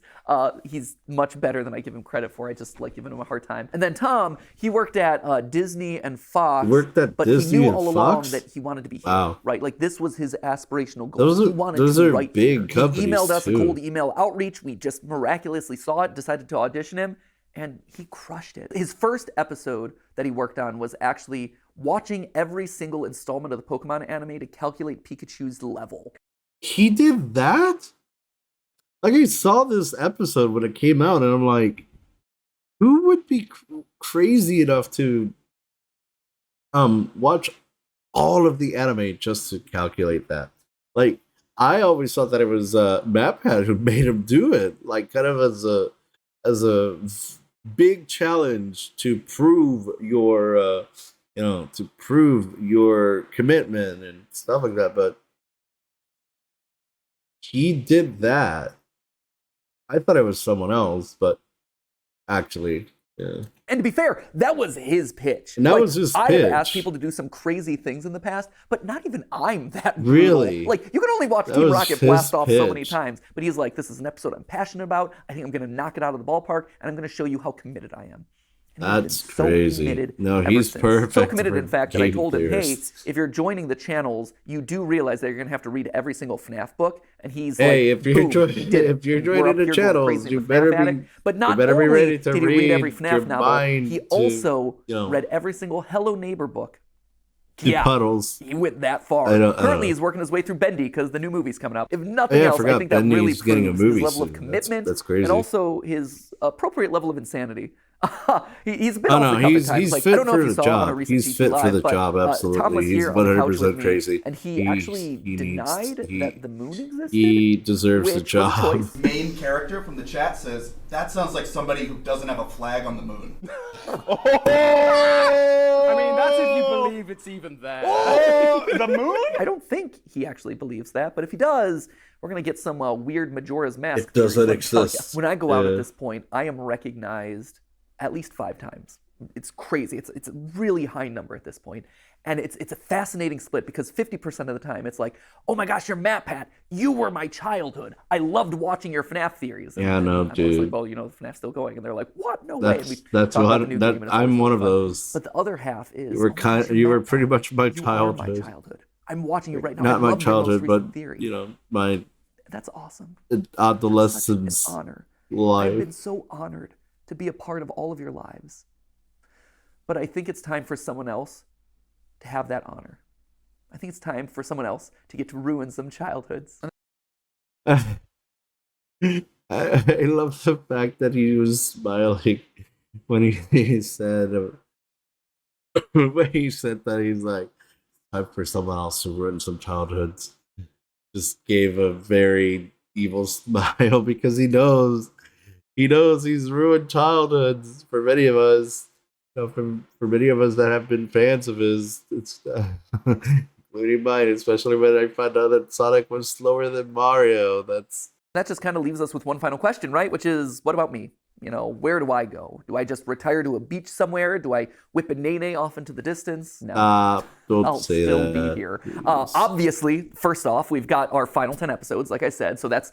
S2: He's much better than I give him credit for. I just like giving him a hard time. And then Tom, he worked at Disney and Fox.
S1: He worked at
S2: but
S1: Disney
S2: he knew
S1: and
S2: all along
S1: Fox?
S2: that he wanted to be here,
S1: Wow.
S2: right? Like this was his aspirational goal.
S1: Those
S2: He
S1: are-
S2: wanted
S1: those
S2: to
S1: are
S2: write
S1: big
S2: here.
S1: companies,
S2: He emailed us a
S1: too.
S2: cold email outreach. We just miraculously saw it, decided to audition him, and he crushed it. His first episode that he worked on was actually watching every single installment of the Pokemon anime to calculate Pikachu's level.
S1: He did that? Like, I saw this episode when it came out, and I'm like, who would be crazy enough to watch all of the anime just to calculate that? Like, I always thought that it was MatPat who made him do it, like kind of as a big challenge to prove your to prove your commitment and stuff like that. But he did that. I thought it was someone else, but actually, yeah.
S2: And to be fair, that was his pitch.
S1: And that was his
S2: I
S1: pitch.
S2: have asked people to do some crazy things in the past, but not even I'm that brutal.
S1: Really?
S2: Like, you can only watch
S1: That
S2: Team
S1: was
S2: Rocket
S1: his
S2: blast off so many
S1: pitch.
S2: times, but he's like, this is an episode I'm passionate about. I think I'm going to knock it out of the ballpark, and I'm going to show you how committed I am. And he's been
S1: That's
S2: so
S1: crazy.
S2: committed
S1: No,
S2: ever
S1: he's
S2: since.
S1: perfect
S2: So committed,
S1: for
S2: in fact, that I
S1: Game
S2: told him, hey,
S1: Theorists.
S2: if you're joining the channels, you do realize that you're going to have to read every single FNAF book. And he's
S1: Hey,
S2: like,
S1: if you're
S2: boom,
S1: joining-
S2: he did it.
S1: if you're
S2: And we're
S1: joining
S2: up
S1: the
S2: here going
S1: channels,
S2: crazy
S1: you
S2: with
S1: better
S2: FNAF
S1: be-
S2: Addict. But not
S1: you better be
S2: only
S1: ready to
S2: did he read every
S1: read
S2: FNAF
S1: your
S2: novel,
S1: mind
S2: he
S1: to,
S2: also
S1: you know,
S2: read every single Hello Neighbor book.
S1: to
S2: Yeah,
S1: puddles.
S2: he went that far.
S1: I don't-
S2: Currently, he's working his way through Bendy because the new movie's coming out. If nothing
S1: Yeah, I
S2: else, I
S1: forgot
S2: think that really
S1: Bendy's getting a
S2: proves
S1: movie
S2: his level of
S1: soon.
S2: commitment
S1: That's crazy.
S2: and also his appropriate level of insanity. He's been
S1: Oh
S2: off
S1: no,
S2: the cuff at
S1: he's
S2: times. Like, I
S1: fit
S2: don't know
S1: for
S2: if you
S1: the
S2: saw on a
S1: job.
S2: recent
S1: He's
S2: GT
S1: fit for
S2: Live,
S1: the
S2: but,
S1: job.
S2: Tom was
S1: Absolutely, he's
S2: here on the couch with
S1: 100%
S2: me,
S1: crazy.
S2: and he actually denied
S1: he-
S2: that the moon existed.
S1: He deserves the
S2: which was a
S1: job.
S2: choice.
S7: Main character from the chat says, that sounds like somebody who doesn't have a flag on the moon.
S6: I mean, that's if you believe it's even that.
S5: The moon?
S2: I don't think he actually believes that, but if he does, we're gonna get some weird Majora's Mask.
S1: It doesn't
S2: theories, let me tell ya.
S1: exist.
S2: When I go out
S1: Yeah.
S2: at this point, I am recognized at least 5 times. It's crazy. It's a really high number at this point, and it's a fascinating split because 50% of the time it's like, oh my gosh, you're MatPat. You were my childhood. I loved watching your FNAF theories. And
S1: Yeah, no,
S2: I'm always like,
S1: dude.
S2: well, you know, FNAF's still going, and they're like, what? No way. And we
S1: That's
S2: talk about
S1: what
S2: the new game, and it's always
S1: I'm one
S2: really
S1: of
S2: fun.
S1: those.
S2: But the other half is
S1: You were
S2: oh my gosh,
S1: you
S2: you're
S1: were
S2: MatPat.
S1: pretty much my
S2: You are
S1: childhood.
S2: my childhood. I'm watching you right now. I
S1: Not my
S2: love your most
S1: childhood,
S2: recent
S1: but
S2: theory.
S1: you know, my
S2: That's awesome.
S1: adolescence
S2: Such an honor. I've
S1: life.
S2: been so honored to be a part of all of your lives. But I think it's time for someone else to have that honor. I think it's time for someone else to get to ruin some childhoods.
S1: I love the fact that he was smiling when he said when he said that he's like time for someone else to ruin some childhoods. Just gave a very evil smile because he knows he's ruined childhoods for many of us. You know, for many of us that have been fans of his, it's including mine, especially when I found out that Sonic was slower than Mario.
S2: That just kind of leaves us with one final question, right? Which is, what about me? You know, where do I go? Do I just retire to a beach somewhere? Do I whip a nene off into the distance? No.
S1: Don't
S2: I'll
S1: say
S2: still
S1: that.
S2: be here. Obviously, first off, we've got our final 10 episodes, like I said. So that's,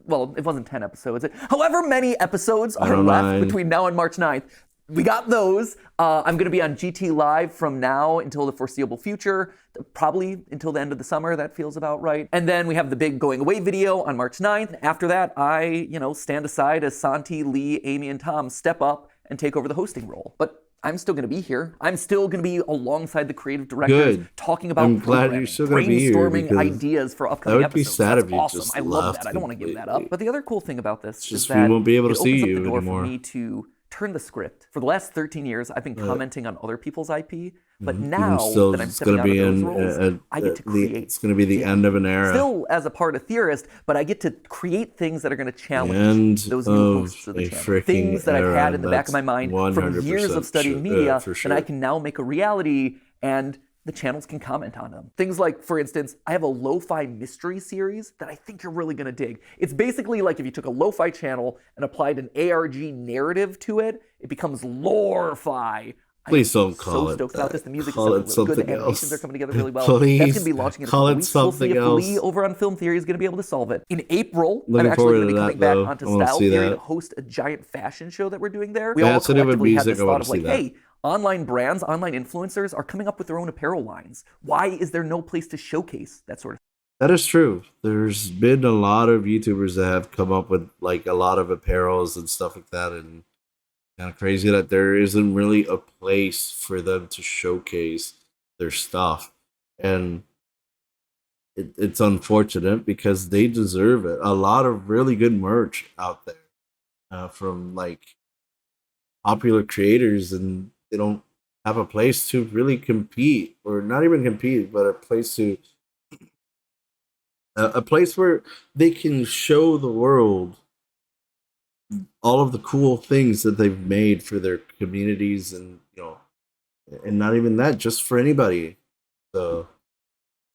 S2: well, it wasn't 10 episodes. However many episodes are
S1: don't
S2: left
S1: mind.
S2: between now and March 9th. We got those. I'm going to be on GT Live from now until the foreseeable future, probably until the end of the summer. That feels about right. And then we have the big going away video on March 9th. After that, I, stand aside as Santi, Lee, Amy, and Tom step up and take over the hosting role. But I'm still going to be here. I'm still going to be alongside the creative directors,
S1: Good.
S2: talking about
S1: I'm glad you're
S2: programming,
S1: still gonna be here
S2: brainstorming
S1: because
S2: ideas for upcoming
S1: that would be
S2: episodes.
S1: sad
S2: That's
S1: if you
S2: awesome.
S1: just
S2: I love
S1: left
S2: that. I don't want to give that up.
S1: completely.
S2: But the other cool thing about this is
S1: just we
S2: that
S1: won't be able to
S2: it
S1: see
S2: opens up
S1: you
S2: the door
S1: anymore.
S2: for me to turn the script. For the last 13 years, I've been commenting on other people's IP, but now that I'm
S1: it's
S2: stepping
S1: gonna
S2: out of
S1: be
S2: those
S1: in
S2: roles, I get to create.
S1: it's going to be the end of an era.
S2: Still as a part of Theorist, but I get to create things that are going to challenge
S1: End
S2: those new
S1: of
S2: hosts of the
S1: a
S2: channel.
S1: freaking
S2: Things that I've
S1: era.
S2: had in the back of my
S1: That's
S2: mind from years
S1: 100%
S2: of studying
S1: true,
S2: media
S1: for
S2: that I
S1: sure.
S2: can now make a reality and the channels can comment on them. Things like, for instance, I have a lo-fi mystery series that I think you're really gonna dig. It's basically like if you took a lo-fi channel and applied an ARG narrative to it, it becomes lore-fi.
S1: Please don't call
S2: so
S1: it
S2: stoked about this. The music
S1: call
S2: is
S1: it
S2: sounding really good.
S1: something
S2: The animations
S1: else.
S2: are coming together really well.
S1: Please
S2: That's going to be launching in a
S1: call
S2: couple
S1: it
S2: weeks. We'll see
S1: something
S2: if
S1: else.
S2: Lee over on Film Theory is going to be able to solve it. In April,
S1: Looking
S2: I'm actually
S1: forward
S2: going to be
S1: to
S2: coming
S1: that,
S2: back
S1: though.
S2: onto
S1: I wanna
S2: Style
S1: see
S2: Theory
S1: that.
S2: to host a giant fashion show that we're doing there. We
S1: Yeah,
S2: all
S1: it's to do with
S2: collectively had
S1: music.
S2: this
S1: I
S2: thought
S1: wanna
S2: of
S1: see
S2: like,
S1: that.
S2: hey, online brands, online influencers are coming up with their own apparel lines. Why is there no place to showcase that sort of
S1: That is true. There's been a lot of YouTubers that have come up with like a lot of apparels and stuff like that, and kind of crazy that there isn't really a place for them to showcase their stuff, and it's unfortunate because they deserve it. A lot of really good merch out there from like popular creators, and they don't have a place to really compete, or not even compete, but a place to a place where they can show the world all of the cool things that they've made for their communities, and and not even that, just for anybody. So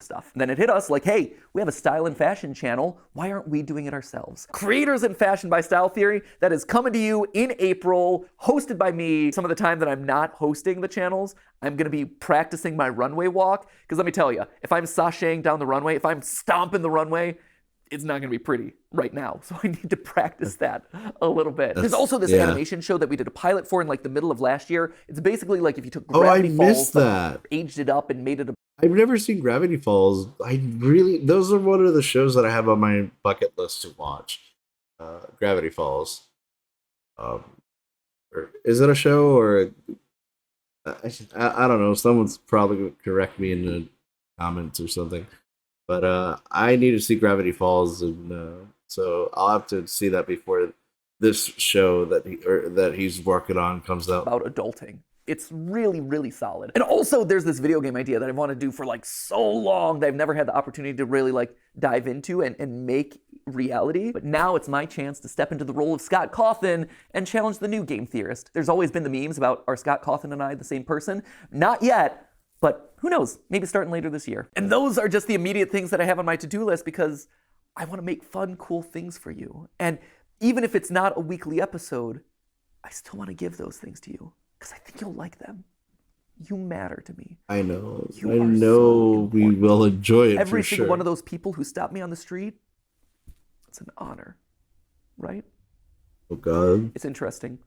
S2: stuff. And then it hit us like, hey, we have a style and fashion channel. Why aren't we doing it ourselves? Creators in Fashion by Style Theory, that is coming to you in April, hosted by me. Some of the time that I'm not hosting the channels, I'm going to be practicing my runway walk. Because let me tell you, if I'm sashaying down the runway, if I'm stomping the runway, it's not going to be pretty right now. So I need to practice that a little bit. There's also this animation show that we did a pilot for in like the middle of last year. It's basically like if you took Gravity Falls,
S1: missed that.
S2: aged it up and made it a
S1: I've never seen Gravity Falls. Those are one of the shows that I have on my bucket list to watch. Gravity Falls. Or is it a show, or I don't know. Someone's probably going to correct me in the comments or something. But I need to see Gravity Falls, and so I'll have to see that before this show that he's working on comes out.
S2: About adulting. It's really, really solid. And also there's this video game idea that I want to do for like so long that I've never had the opportunity to really like dive into and make reality. But now it's my chance to step into the role of Scott Cawthon and challenge the new Game Theorist. There's always been the memes about, are Scott Cawthon and I the same person? Not yet, but who knows? Maybe starting later this year. And those are just the immediate things that I have on my to-do list because I want to make fun, cool things for you. And even if it's not a weekly episode, I still want to give those things to you. Because I think you'll like them. You matter to me.
S1: I know.
S2: You
S1: I
S2: are
S1: know
S2: so
S1: we
S2: important.
S1: will enjoy it.
S2: Every
S1: for
S2: single
S1: sure.
S2: one of those people who stop me on the street, it's an honor, right?
S1: Oh God.
S2: It's interesting.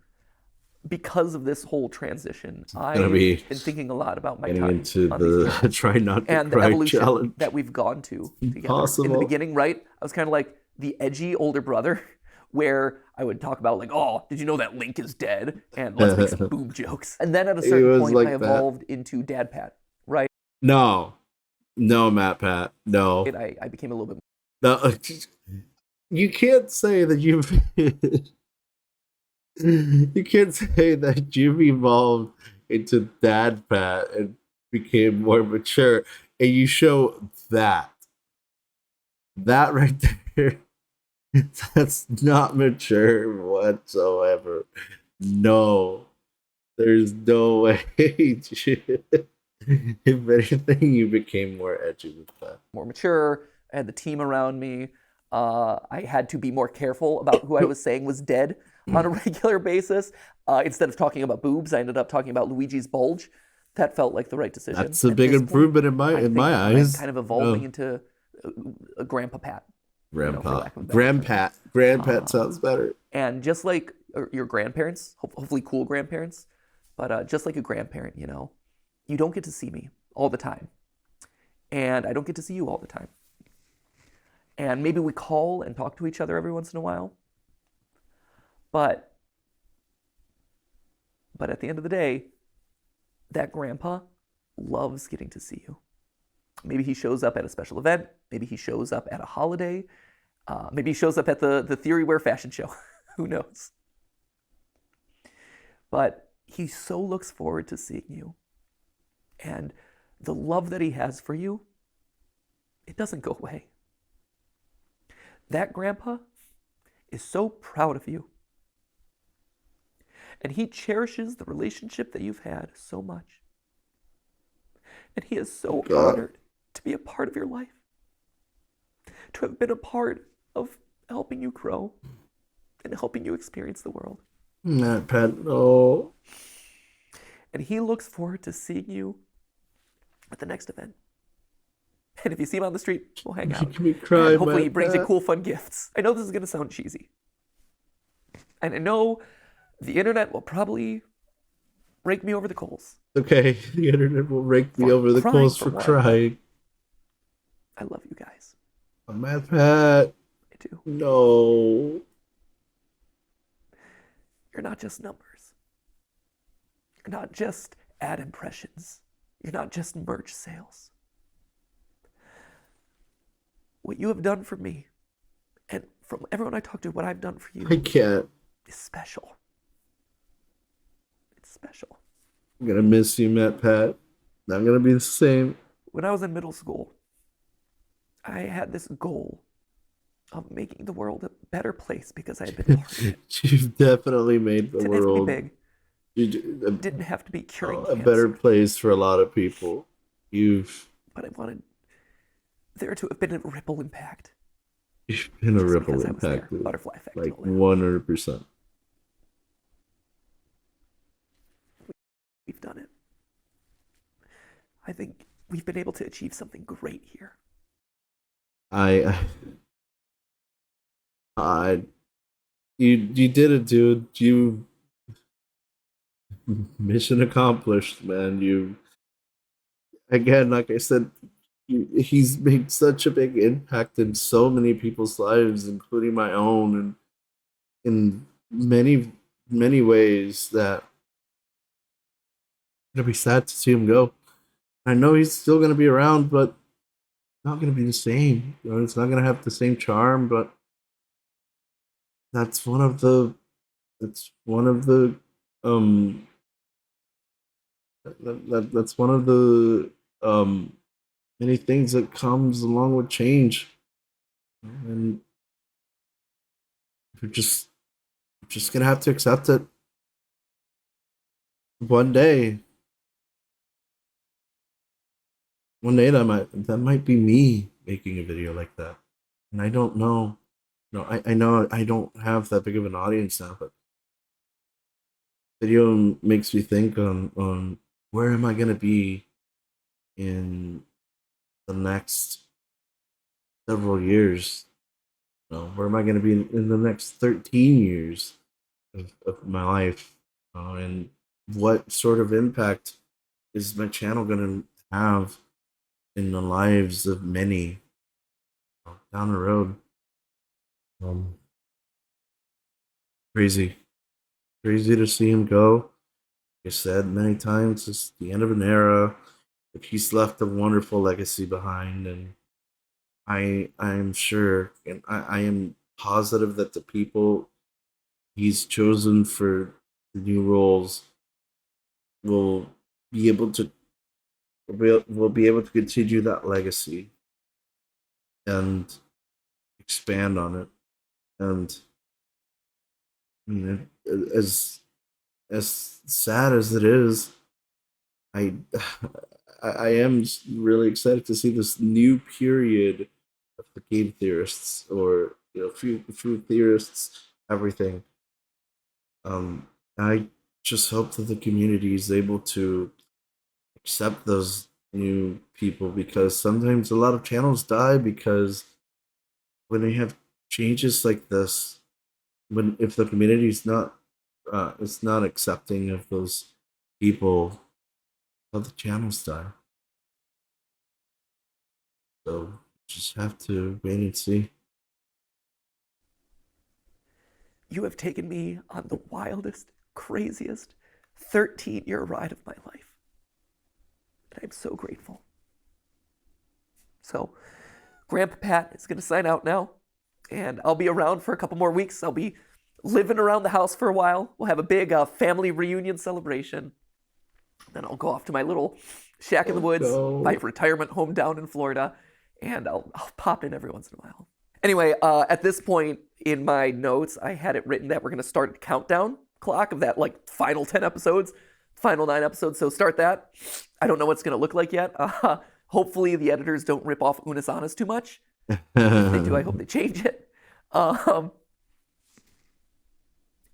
S2: Because of this whole transition, I've
S1: gonna be
S2: been thinking a lot about my
S1: Getting
S2: time
S1: into
S2: on these
S1: the
S2: channels
S1: try not to
S2: and the
S1: cry
S2: evolution
S1: challenge.
S2: that we've gone to together. In
S1: Impossible.
S2: the beginning, right, I was kind of like the edgy older brother where I would talk about like, oh, did you know that Link is dead? And let's make some boob jokes. And then at a certain
S1: was
S2: point,
S1: like
S2: I
S1: that.
S2: evolved into Dad Pat, right?
S1: No, MatPat, no.
S2: And I became a little bit
S1: No, you can't say that you've you can't say that you've evolved into Dad Pat and became more mature, and you show that right there. That's not mature whatsoever. No, there's no way. If anything, you became more edgy with that.
S2: more mature. I had the team around me. I had to be more careful about who I was saying was dead on a regular basis. Instead of talking about boobs, I ended up talking about Luigi's bulge. That felt like the right decision.
S1: That's a
S2: At
S1: big
S2: this
S1: improvement in
S2: point, I think
S1: my
S2: I'm
S1: eyes.
S2: kind of evolving into a Grandpa Pat.
S1: Grandpa,
S2: lack of a better term.
S1: Grandpat sounds better.
S2: And just like your grandparents, hopefully cool grandparents, but just like a grandparent, you don't get to see me all the time. And I don't get to see you all the time. And maybe we call and talk to each other every once in a while. But at the end of the day, that grandpa loves getting to see you. Maybe he shows up at a special event. Maybe he shows up at a holiday. Maybe he shows up at the Theory Wear fashion show. Who knows? But he so looks forward to seeing you. And the love that he has for you, it doesn't go away. That grandpa is so proud of you. And he cherishes the relationship that you've had so much. And he is so
S1: God.
S2: honored to be a part of your life, to have been a part of helping you grow and helping you experience the world.
S1: MatPat, no.
S2: And he looks forward to seeing you at the next event. And if you see him on the street, we'll hang out.
S1: Making me cry,
S2: And hopefully he brings you
S1: MatPat.
S2: cool, fun gifts. I know this is going to sound cheesy. And I know the internet will probably rake me over the coals.
S1: Okay, the internet will rake me
S2: For
S1: over the
S2: crying
S1: coals
S2: for
S1: for
S2: what?
S1: crying.
S2: I love you guys.
S1: MatPat,
S2: I do.
S1: no.
S2: You're not just numbers. You're not just ad impressions. You're not just merch sales. What you have done for me, and from everyone I talk to, what I've done for you
S1: I can't.
S2: is special. It's special.
S1: I'm gonna miss you, MatPat. Not gonna be the same.
S2: When I was in middle school, I had this goal of making the world a better place because I had been a part of it.
S1: You've definitely made the
S2: Didn't have to be
S1: world
S2: big.
S1: a
S2: Didn't have to be curing
S1: a
S2: cancer.
S1: better place for a lot of people. You've
S2: But I wanted there to have been a ripple impact.
S1: been a
S2: Just
S1: ripple
S2: because I was there.
S1: impact,
S2: Butterfly effect.
S1: like
S2: and all that.
S1: 100%.
S2: We've done it. I think we've been able to achieve something great here.
S1: You did it, dude. You mission accomplished, man. You again, like I said, he's made such a big impact in so many people's lives, including my own, and in many ways that it'll be sad to see him go. I know he's still gonna be around, but not gonna be the same. You know, it's not gonna have the same charm, but that's one of the that's one of the many things that comes along with change, and we're just gonna have to accept it. One day that might be me making a video like that, and I don't know. No, I know I don't have that big of an audience now, but video makes me think on where am I gonna be in the next several years? You know, where am I gonna be in the next 13 years of my life? And what sort of impact is my channel gonna have in the lives of many down the road? Crazy to see him go. Like I said many times, it's the end of an era, but he's left a wonderful legacy behind, and I'm sure, and I am positive that the people he's chosen for the new roles will be able to continue that legacy and expand on it. And I mean, as sad as it is, I I am really excited to see this new period of the game theorists, or few theorists, everything. I just hope that the community is able to accept those new people, because sometimes a lot of channels die because when they have changes like this, if the community is not it's not accepting of those people, well, the channels die. So just have to wait and see.
S2: You have taken me on the wildest, craziest 13-year ride of my life. And I'm so grateful. So, Grandpa Pat is going to sign out now, and I'll be around for a couple more weeks. I'll be living around the house for a while. We'll have a big family reunion celebration. Then I'll go off to my little shack in the woods, my retirement home down in Florida, and I'll pop in every once in a while. Anyway, at this point in my notes, I had it written that we're going to start a countdown clock of that, like, final 10 episodes. final 9 episodes, so start that. I don't know what's going to look like yet. Hopefully the editors don't rip off Unisana's too much. If they do, I hope they change it. And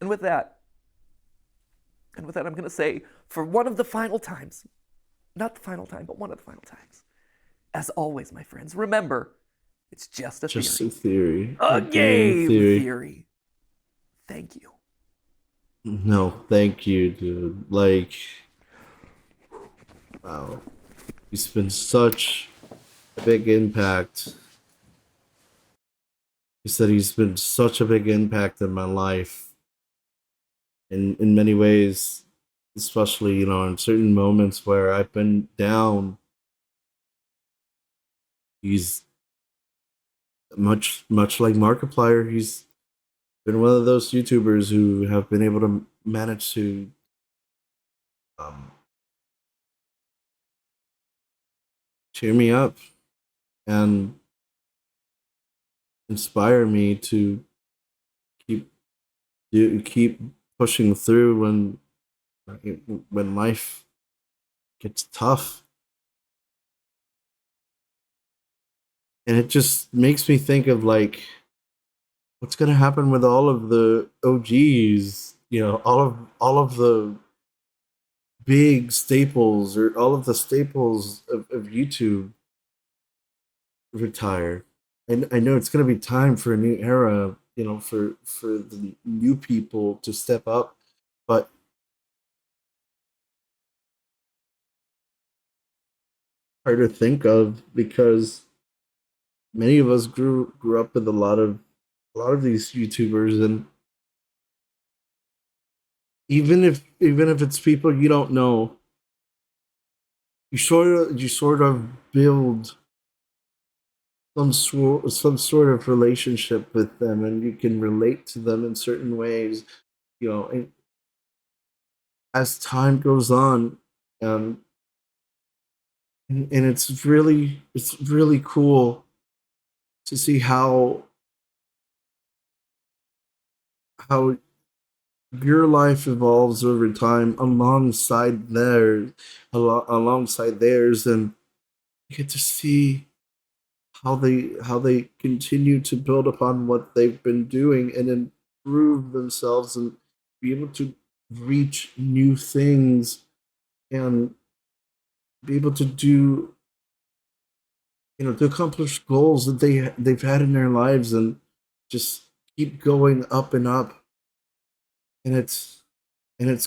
S2: with that, I'm going to say, for one of the final times, not the final time, but one of the final times, as always, my friends, remember, it's just a theory.
S1: Just a theory.
S2: A game theory. Thank you.
S1: No, thank you, dude. Like, wow. He's been such a big impact. He said he's been such a big impact in my life. In many ways, especially, you know, in certain moments where I've been down. He's much like Markiplier. He's been one of those YouTubers who have been able to manage to cheer me up and inspire me to keep pushing through when life gets tough. And it just makes me think of, like, what's gonna happen with all of the OGs, you know, all of the big staples, or all of the staples of YouTube retire. And I know it's gonna be time for a new era, you know, for the new people to step up, but hard to think of, because many of us grew up with a lot of these YouTubers, and even if it's people you don't know, you sort of build some sort of relationship with them, and you can relate to them in certain ways, you know. And as time goes on, and it's really cool to see how your life evolves over time alongside theirs, and you get to see how they continue to build upon what they've been doing and improve themselves and be able to reach new things and be able to do, you know, to accomplish goals that they've had in their lives, and just keep going up and up. And it's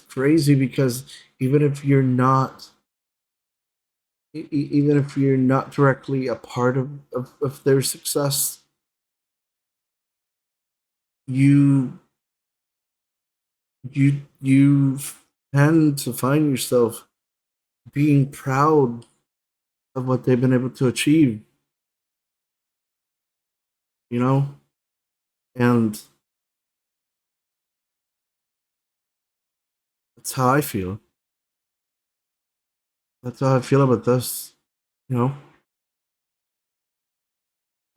S1: crazy, because even if you're not directly a part of their success, you tend to find yourself being proud of what they've been able to achieve, you know. And that's how I feel. That's how I feel about this, you know.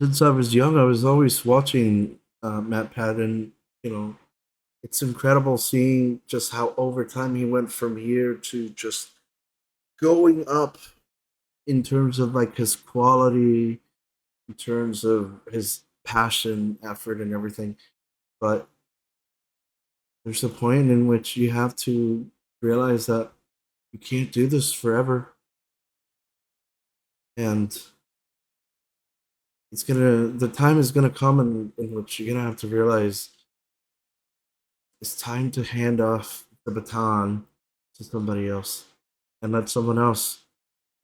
S1: Since I was young, I was always watching MatPat, and, you know, it's incredible seeing just how over time he went from here to just going up in terms of, like, his quality, in terms of his passion, effort, and everything. But there's a point in which you have to realize that you can't do this forever. And the time is gonna come in which you're gonna have to realize it's time to hand off the baton to somebody else, and let someone else,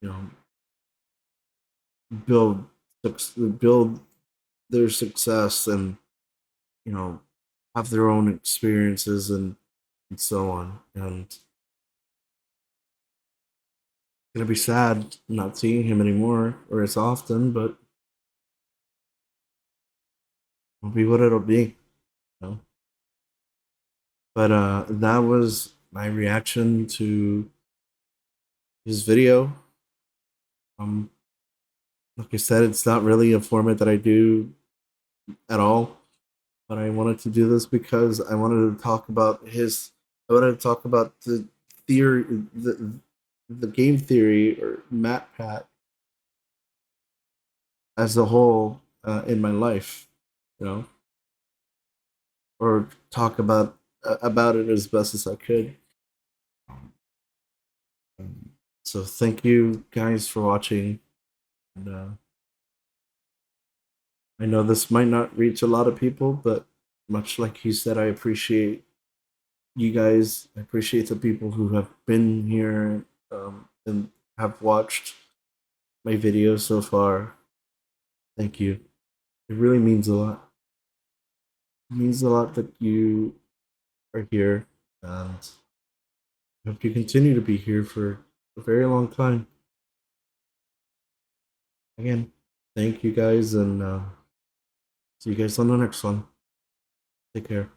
S1: you know, build their success, and, you know, have their own experiences, and so on. And it's gonna be sad not seeing him anymore, or as often, but it'll be what it'll be, you know. But that was my reaction to his video. Like I said, it's not really a format that I do at all, but I wanted to do this because I wanted to talk about the theory, the game theory or MatPat as a whole in my life, you know, or talk about it as best as I could. So thank you guys for watching. And, I know this might not reach a lot of people, but much like he said, I appreciate you guys. I appreciate the people who have been here and have watched my videos so far. Thank you. It really means a lot. It means a lot that you are here, and I hope you continue to be here for a very long time. Again, thank you guys, and see you guys on the next one. Take care.